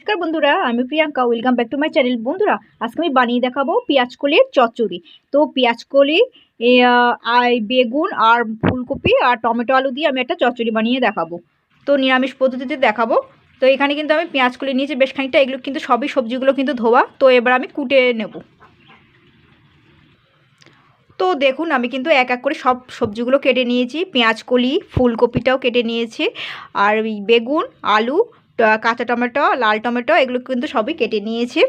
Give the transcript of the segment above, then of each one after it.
নমস্কার বন্ধুরা, আমি Priyanka. Welcome back to my channel. বন্ধুরা, আজকে আমি বানিয়ে দেখাবো পেঁয়াজ কলির চচ্চড়ি। তো পেঁয়াজ কলি, বেগুন আর ফুলকপি আর টমেটো আলু দিয়ে আমি একটা চচ্চড়ি বানিয়ে দেখাবো। তো নিরামিষ পদ্ধতিতে দেখাবো। তো এখানে কিন্তু আমি পেঁয়াজ কলি নিয়েছি বেশ খানিকটা। এগুলো কিন্তু সবই সবজিগুলো কিন্তু ধোয়া। তো এবার আমি কুটে নেব। তো দেখুন, আমি কিন্তু এক এক করে সব সবজিগুলো কেটে নিয়েছি। পেঁয়াজ কলি, ফুলকপিটাও কেটে নিয়েছি, আর বেগুন, আলু, কাঁচা টমেটো, লাল টমেটো, এগুলো কিন্তু সবই কেটে নিয়েছি।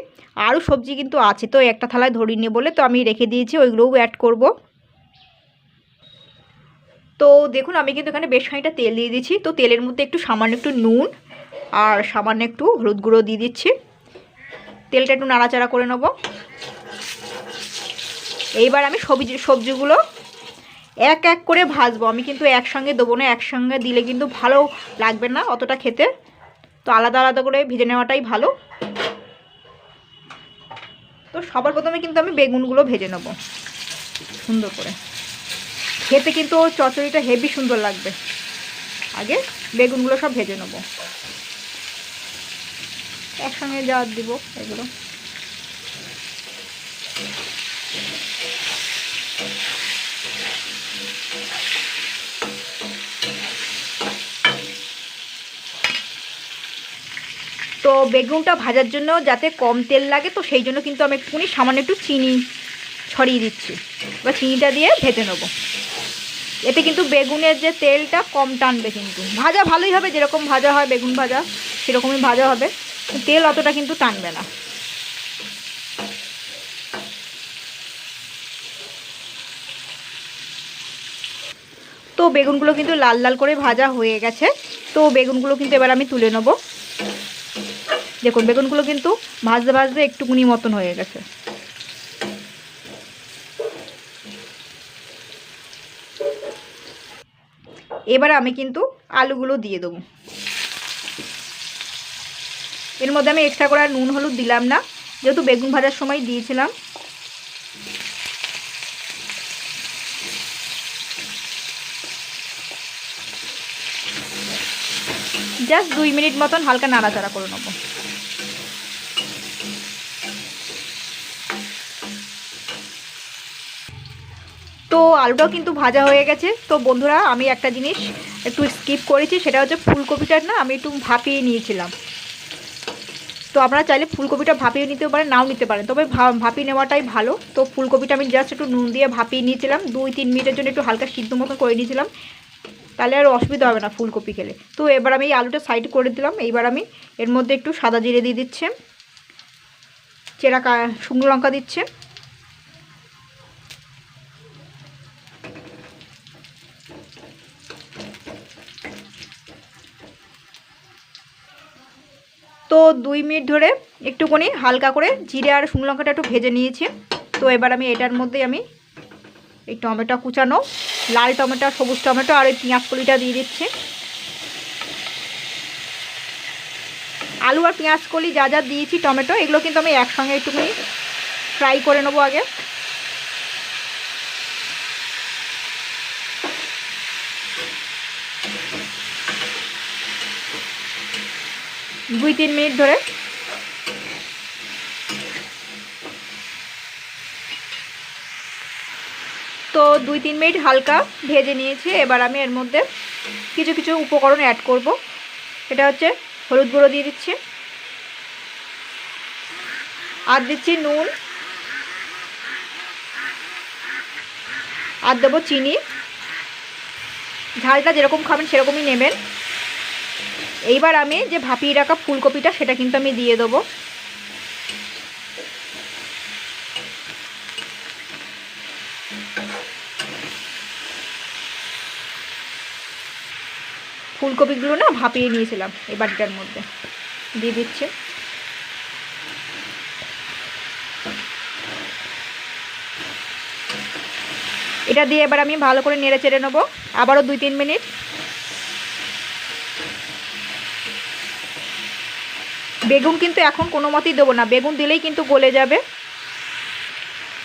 আরও সবজি কিন্তু আছে, তো একটা থালায় ধরিয়ে নিয়ে বলে তো আমি রেখে দিয়েছি, ওইগুলোও অ্যাড করব। তো দেখুন, আমি কিন্তু এখানে বেশ খানিকটা তেল দিয়ে দিচ্ছি। তো তেলের মধ্যে একটু সামান্য একটু নুন আর সামান্য একটু হলুদ গুঁড়ো দিয়ে দিচ্ছি। তেলটা একটু নাড়াচাড়া করে নেব। এইবার আমি সবজিগুলো এক এক করে ভাজবো। আমি কিন্তু একসঙ্গে দেবো না, একসঙ্গে দিলে কিন্তু ভালো লাগবে না অতটা খেতে। তো আলাদা আলাদা করে ভেজে নেওয়াটাই ভালো। তো সবার প্রথমে কিন্তু আমি বেগুনগুলো ভেজে নেব সুন্দর করে। খেতে কিন্তু চচ্চড়িটা হেভি সুন্দর লাগবে। আগে বেগুনগুলো সব ভেজে নেব, একসঙ্গে যা দিব এগুলো। তো বেগুনটা ভাজার জন্য যাতে কম তেল লাগে, তো সেই জন্য কিন্তু আমি একটুখানি সামান্য একটু চিনি ছড়িয়ে দিচ্ছি। এবার চিনিটা দিয়ে ভেজে নেবো। এতে কিন্তু বেগুনের যে তেলটা কম টানবে, কিন্তু ভাজা ভালোই হবে, যেরকম ভাজা হয় বেগুন ভাজা সেরকমই ভাজা হবে, তেল অতটা কিন্তু টানবে না। তো বেগুনগুলো কিন্তু লাল লাল করে ভাজা হয়ে গেছে। তো বেগুনগুলো কিন্তু এবার আমি তুলে নেব। দেখুন, বেগুনগুলো কিন্তু ভাজতে ভাজতে একটুকুনি মতন হয়ে গেছে। এবার আমি কিন্তু আলুগুলো দিয়ে দেবো। এর মধ্যে আমি এক্সট্রা করে আর নুন হলুদ দিলাম না, যেহেতু বেগুন ভাজার সময় দিয়েছিলাম। জাস্ট 2 মিনিট মতন হালকা নাড়াচাড়া করে নেব। তো আলুটাও কিন্তু ভাজা হয়ে গেছে। তো বন্ধুরা, আমি একটা জিনিস একটু স্কিপ করেছি, সেটা হচ্ছে ফুলকপিটা না আমি একটু ভাপিয়ে নিয়েছিলাম। তো আপনারা চাইলে ফুলকপিটা ভাপিয়ে নিতেও পারেন, নাও নিতে পারেন, তবে ভাপিয়ে নেওয়াটাই ভালো। তো ফুলকপিটা আমি জাস্ট একটু নুন দিয়ে ভাপিয়ে নিয়েছিলাম, 2-3 মিনিটের জন্য একটু হালকা সিদ্ধ মতো করে নিয়েছিলাম, তাহলে আর অসুবিধা হবে না ফুলকপি খেলে। তো এবার আমি এই আলুটা সাইড করে দিলাম। এইবার আমি এর মধ্যে একটু সাদা জিরে দিয়ে দিচ্ছে, চেরা শুকনো লঙ্কা দিচ্ছে, তো 2 মিনিট ধরে একটুখানি হালকা করে জিরে আর শুকনো লঙ্কাটা একটু ভেজে নিয়েছি। তো এবার আমি এটার মধ্যে আমি এই টমেটো কুচানো, লাল টমেটো, সবুজ টমেটো আর এই পেঁয়াজ কলিটা দিয়ে দিচ্ছি। আলু আর পেঁয়াজ কলি যা যা দিয়েছি, টমেটো, এগুলো কিন্তু আমি একসঙ্গে একটুখানি ফ্রাই করে নেবো আগে। দুই 3 মিনিট ধরে। তো 2-3 মিনিট হালকা ভেজে নিয়েছি। এবার আমি এর মধ্যে কিছু কিছু উপকরণ অ্যাড করব। এটা হচ্ছে হলুদ গুঁড়ো দিয়ে দিচ্ছি, আর দিচ্ছি নুন, আর দেবো চিনি। ঝালটা যেরকম খাবেন সেরকমই নেবেন। এইবার আমি যে ভাপিয়ে রাখা ফুলকপিটা সেটা কিন্তু আমি দিয়ে দেবো। ফুলকপিগুলো না ভাপিয়ে নিয়েছিলাম, এই বাটিটার মধ্যে দিয়ে দিচ্ছি। এটা দিয়ে এবার আমি ভালো করে নেড়ে চেড়ে নেবো আবারও 2-3 মিনিট। বেগুন কিন্তু এখন কোনো মতেই দেবো না, বেগুন দিলেই কিন্তু গলে যাবে।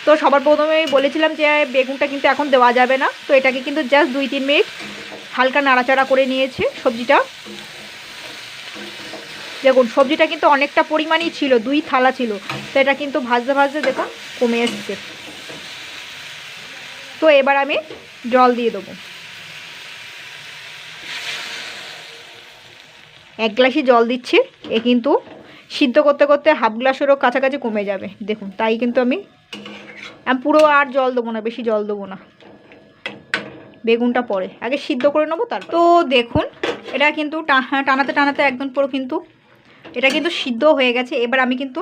তো সবার প্রথমে বলেছিলাম যে বেগুনটা কিন্তু এখন দেওয়া যাবে না। তো এটাকে কিন্তু জাস্ট 2-3 মিনিট হালকা নাড়াচাড়া করে নিয়েছি সবজিটা। দেখুন সবজিটা কিন্তু অনেকটা পরিমাণই ছিল, 2 থালা ছিল, তো এটা কিন্তু ভাজতে ভাজতে দেখুন কমে এসছে। তো এবার আমি জল দিয়ে দেবো, 1 গ্লাসই জল দিচ্ছি। এ কিন্তু সিদ্ধ করতে করতে হাফ গ্লাসেরও কাছাকাছি কমে যাবে দেখুন, তাই কিন্তু আমি পুরো আর জল দেবো না, বেশি জল দেবো না, বেগুনটা পরে আগে সিদ্ধ করে নেবো তারপর। তো দেখুন এটা কিন্তু টানাতে টানাতে একদম পুরো কিন্তু এটা কিন্তু সিদ্ধ হয়ে গেছে। এবার আমি কিন্তু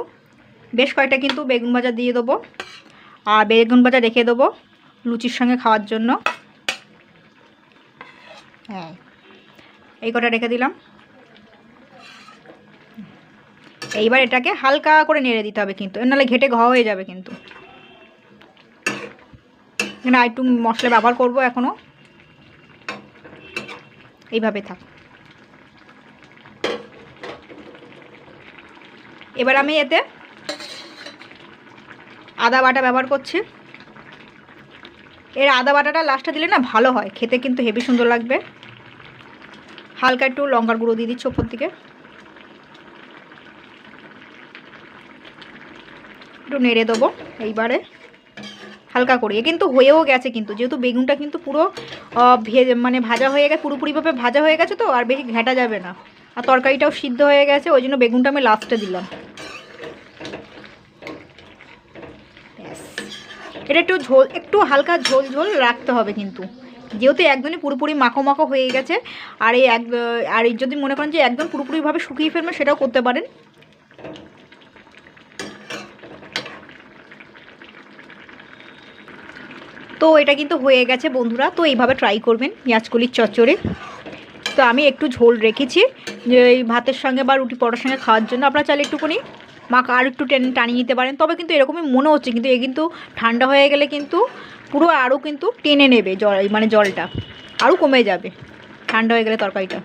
বেশ কয়েকটা কিন্তু বেগুন ভাজা দিয়ে দেবো, আর বেগুন ভাজা রেখে দেবো লুচির সঙ্গে খাওয়ার জন্য। হ্যাঁ, এই কটা রেখে দিলাম। এইবার এটাকে হালকা করে নেড়ে দিতে হবে কিন্তু, নাহলে ঘেটে ঘ হয়ে যাবে কিন্তু। না, একটু মশলা ব্যবহার করবো এখনও, এইভাবে থাক। এবার আমি এতে আদা বাটা ব্যবহার করছি। এর আদা বাটাটা লাস্টে দিলে না ভালো হয় খেতে, কিন্তু হেভি সুন্দর লাগবে। হালকা একটু লঙ্কার গুঁড়ো দিয়ে দিচ্ছি ওপর থেকে, একটু নেড়ে দেবো এইবারে হালকা করে। কিন্তু হয়েও গেছে কিন্তু, যেহেতু বেগুনটা কিন্তু পুরো মানে ভাজা হয়ে গেছে, পুরোপুরিভাবে ভাজা হয়ে গেছে, তো আর বেশি ঘেঁটা যাবে না। আর তরকারিটাও সিদ্ধ হয়ে গেছে, ওই জন্য বেগুনটা আমি লাস্টে দিলাম। এটা একটু ঝোল, একটু হালকা ঝোল ঝোল রাখতে হবে কিন্তু, যেহেতু একদমই পুরোপুরি মাখো মাখো হয়ে গেছে। আর এই যদি মনে করেন যে একদম পুরোপুরিভাবে শুকিয়ে ফেলবেন, সেটাও করতে পারেন। তো এটা কিন্তু হয়ে গেছে বন্ধুরা। তো এইভাবে ট্রাই করবেন পেঁয়াজকলির চচ্চড়ি। তো আমি একটু ঝোল রেখেছি যে এই ভাতের সঙ্গে বা রুটি পরোটার সঙ্গে খাওয়ার জন্য। আপনারা চাইলে একটুখানি আর একটু টানিয়ে নিতে পারেন। তবে কিন্তু এরকমই মনে হচ্ছে, কিন্তু এ কিন্তু ঠান্ডা হয়ে গেলে কিন্তু পুরো আরও কিন্তু টেনে নেবে জল, মানে জলটা আরও কমে যাবে ঠান্ডা হয়ে গেলে তরকারিটা।